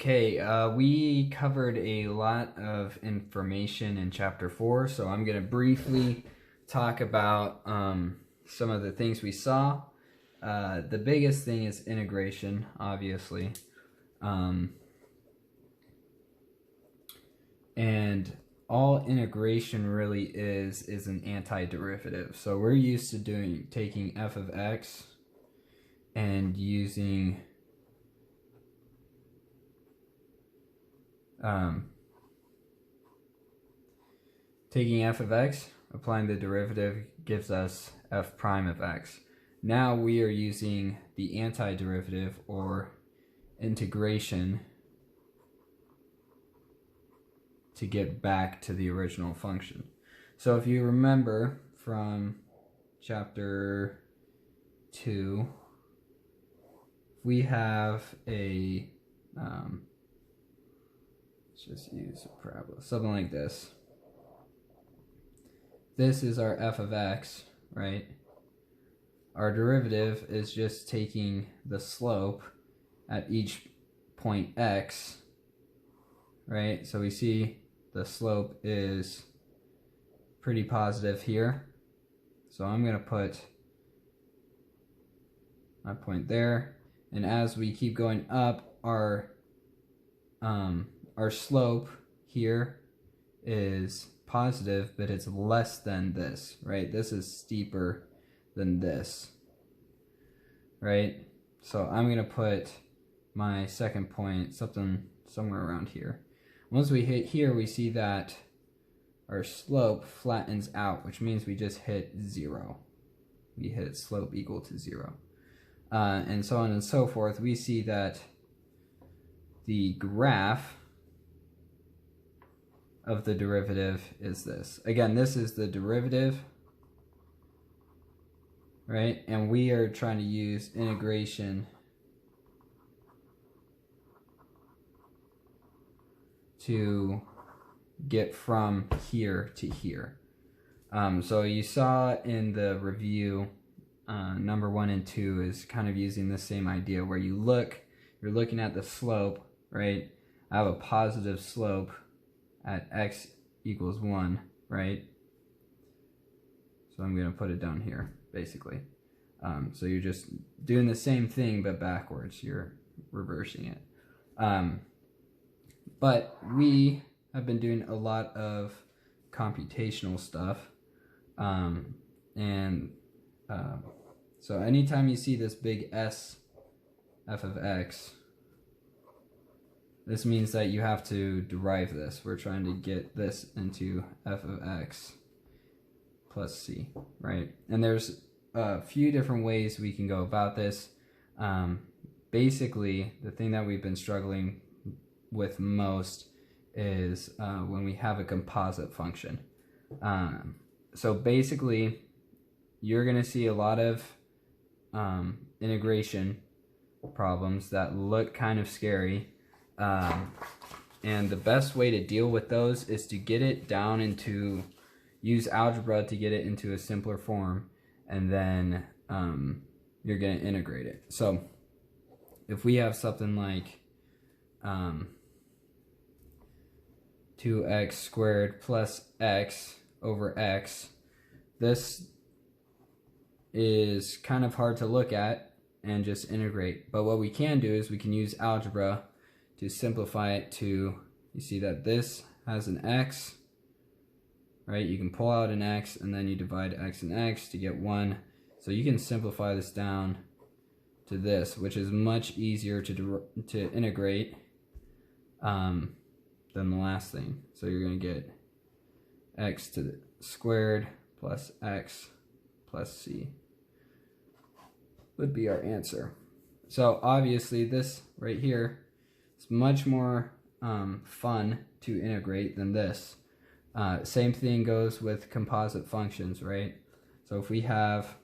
Okay, we covered a lot of information in chapter 4, so I'm going to briefly talk about some of the things we saw. The biggest thing is integration, obviously. And all integration really is an antiderivative. So we're used to taking f of x and using taking f of x, applying the derivative gives us f prime of x. Now we are using the antiderivative or integration to get back to the original function. So if you remember from chapter 2, we have a let's just use a parabola, something like this. This is our f of x, right? Our derivative is just taking the slope at each point x, right? So we see the slope is pretty positive here. So I'm going to put my point there. And as we keep going up, our slope here is positive, but it's less than this, right? This is steeper than this, right? So I'm going to put my second point somewhere around here. Once we hit here, we see that our slope flattens out, which means we just hit 0. We hit slope equal to 0. And so on and so forth. We see that the graph of the derivative is this. Again, this is the derivative, right? And we are trying to use integration to get from here to here. So you saw in the review, number 1 and 2 is kind of using the same idea where you're looking at the slope, right? I have a positive slope at x equals 1, right? So I'm going to put it down here, basically. So you're just doing the same thing, but backwards. You're reversing it. But we have been doing a lot of computational stuff. So anytime you see this big S f of x, this means that you have to derive this. We're trying to get this into f of x plus c, right? And there's a few different ways we can go about this. Basically, the thing that we've been struggling with most is when we have a composite function. So basically, you're going to see a lot of integration problems that look kind of scary. And the best way to deal with those is to get it down into, use algebra to get it into a simpler form, and then you're going to integrate it. So if we have something like 2x squared plus x over x, this is kind of hard to look at and just integrate. But what we can do is we can use algebra to simplify it to, you see that this has an x, right? You can pull out an x and then you divide x and x to get 1. So you can simplify this down to this, which is much easier to integrate than the last thing. So you're going to get x to the squared plus x plus c would be our answer. So obviously this right here is much more fun to integrate than this. Same thing goes with composite functions, right? So if we have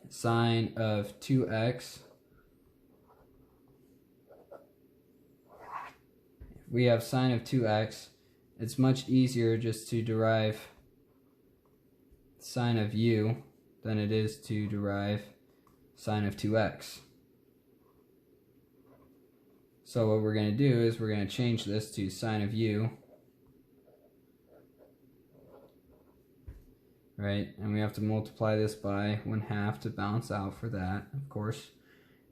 sine of 2x, it's much easier just to derive sine of u than it is to derive sine of 2x. So what we're going to do is we're going to change this to sine of u, right? And we have to multiply this by 1/2 to balance out for that, of course.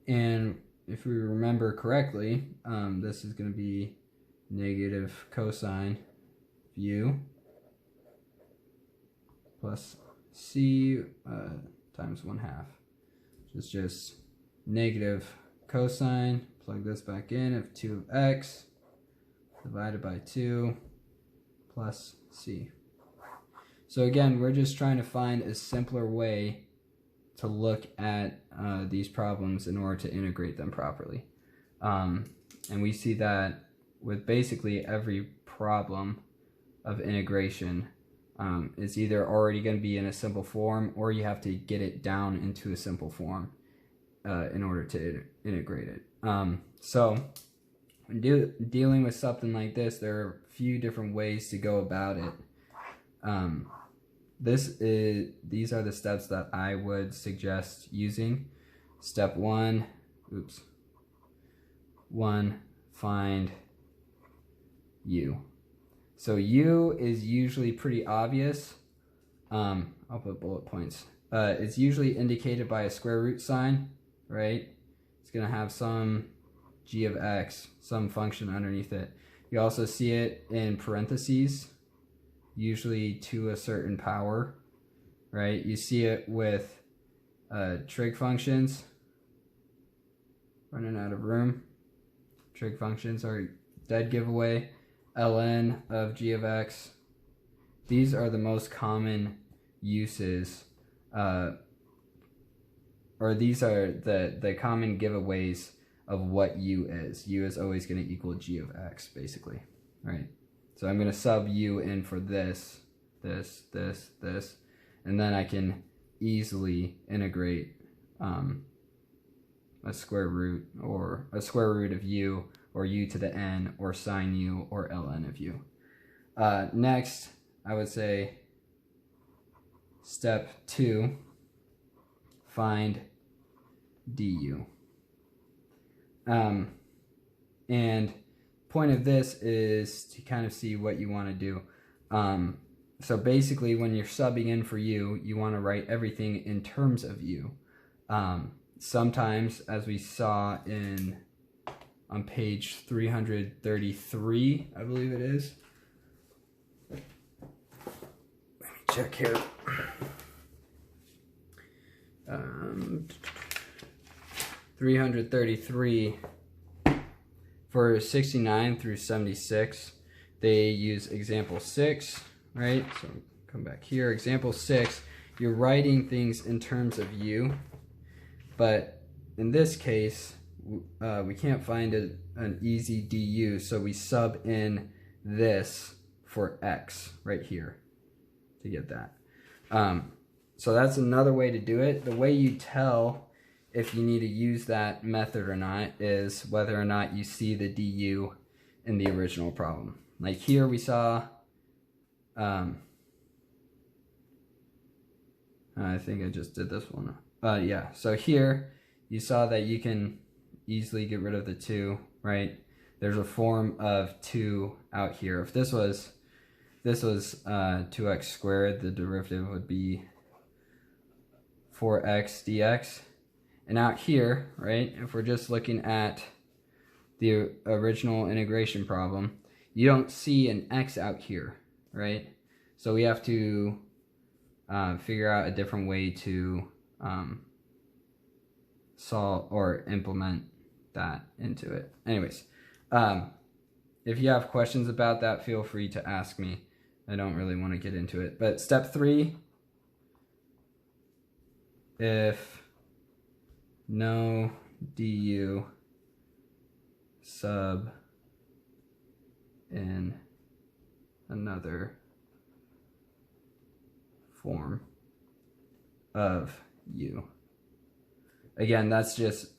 And if we remember correctly, this is going to be negative cosine of u plus c times 1/2, which is just negative cosine, plug this back in, of 2 of x divided by 2 plus c. So again, we're just trying to find a simpler way to look at these problems in order to integrate them properly. And we see that with basically every problem of integration, it's either already going to be in a simple form, or you have to get it down into a simple form in order to integrate it. So when dealing with something like this, there are a few different ways to go about it. These are the steps that I would suggest using. Step 1, find u. So u is usually pretty obvious. I'll put bullet points. It's usually indicated by a square root sign, right? It's going to have some g of x, some function underneath it. You also see it in parentheses, usually to a certain power, right? You see it with trig functions. Running out of room. Trig functions are dead giveaway. ln of g of x. These are the most common uses, or these are the common giveaways of what u is. U is always going to equal g of x, basically, right? So I'm going to sub u in for this, and then I can easily integrate a square root, or a square root of u, or u to the n, or sine u, or ln of u. Next, I would say step 2, find du. And point of this is to kind of see what you want to do. So basically, when you're subbing in for u, you want to write everything in terms of u. Sometimes, as we saw on page 333, I believe it is. Let me check here. 333, for 69 through 76, they use example 6, right? So come back here, example 6, you're writing things in terms of u, but in this case, we can't find an easy du, so we sub in this for x right here to get that. So that's another way to do it. The way you tell if you need to use that method or not is whether or not you see the du in the original problem. Like here we saw, I think I just did this one. Yeah, so here you saw that you can easily get rid of the 2, right? There's a form of 2 out here. If this was 2x squared, the derivative would be 4x dx. And out here, right, if we're just looking at the original integration problem, you don't see an x out here, right? So we have to figure out a different way to solve or implement that into it. Anyways, if you have questions about that, feel free to ask me. I don't really want to get into it. But step 3, if no du, sub in another form of u. Again, that's just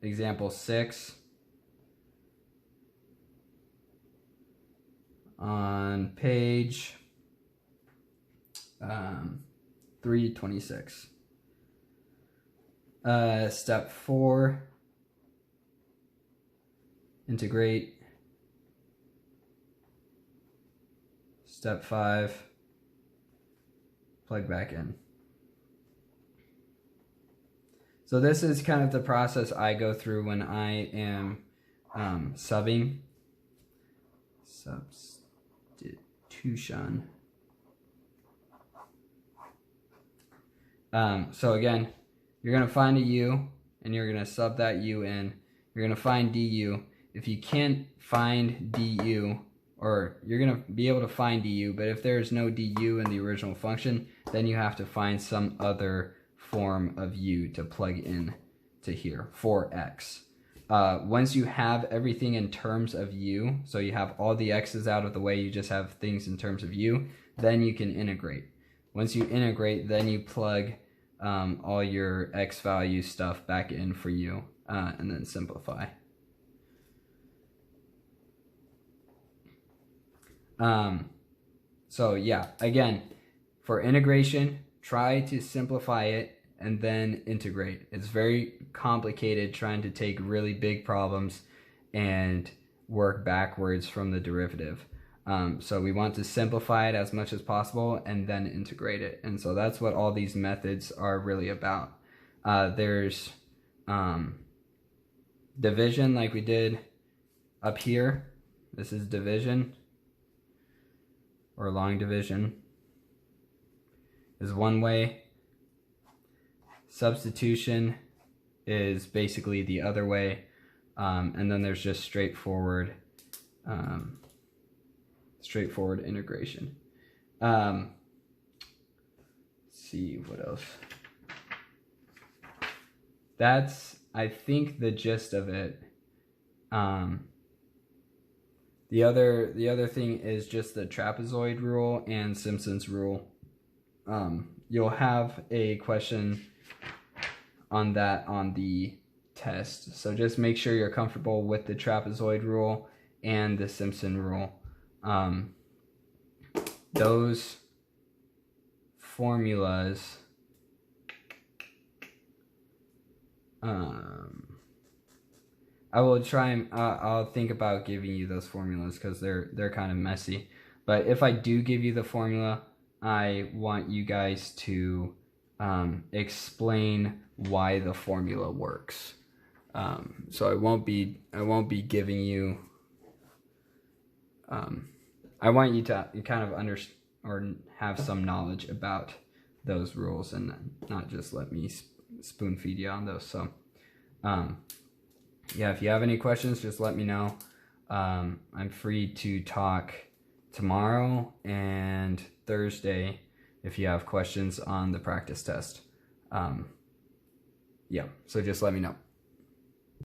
example 6 on page 326. Step 4, integrate. Step 5, plug back in. So this is kind of the process I go through when I am subbing. Substitution. So again, you're going to find a u, and you're going to sub that u in. You're going to find du. If you can't find du, or you're going to be able to find du, but if there's no du in the original function, then you have to find some other form of u to plug in to here for x. Once you have everything in terms of u, so you have all the x's out of the way, you just have things in terms of u, then you can integrate. Once you integrate, then you plug all your x value stuff back in for u, and then simplify. So yeah, again, for integration, try to simplify it and then integrate. It's very complicated trying to take really big problems and work backwards from the derivative. So we want to simplify it as much as possible and then integrate it. And so that's what all these methods are really about. There's division, like we did up here. This is division, or long division is one way. Substitution is basically the other way. And then there's just straightforward integration. Let's see what else. That's, I think, the gist of it. The other thing is just the trapezoid rule and Simpson's rule. You'll have a question on that on the test. So just make sure you're comfortable with the trapezoid rule and the Simpson rule. Those formulas, I will try and I'll think about giving you those formulas because they're kind of messy. But if I do give you the formula, I want you guys to explain why the formula works. So I won't be giving you. I want you to kind of understand or have some knowledge about those rules and not just let me spoon feed you on those. So yeah, if you have any questions, just let me know. I'm free to talk tomorrow and Thursday if you have questions on the practice test. Yeah, so just let me know.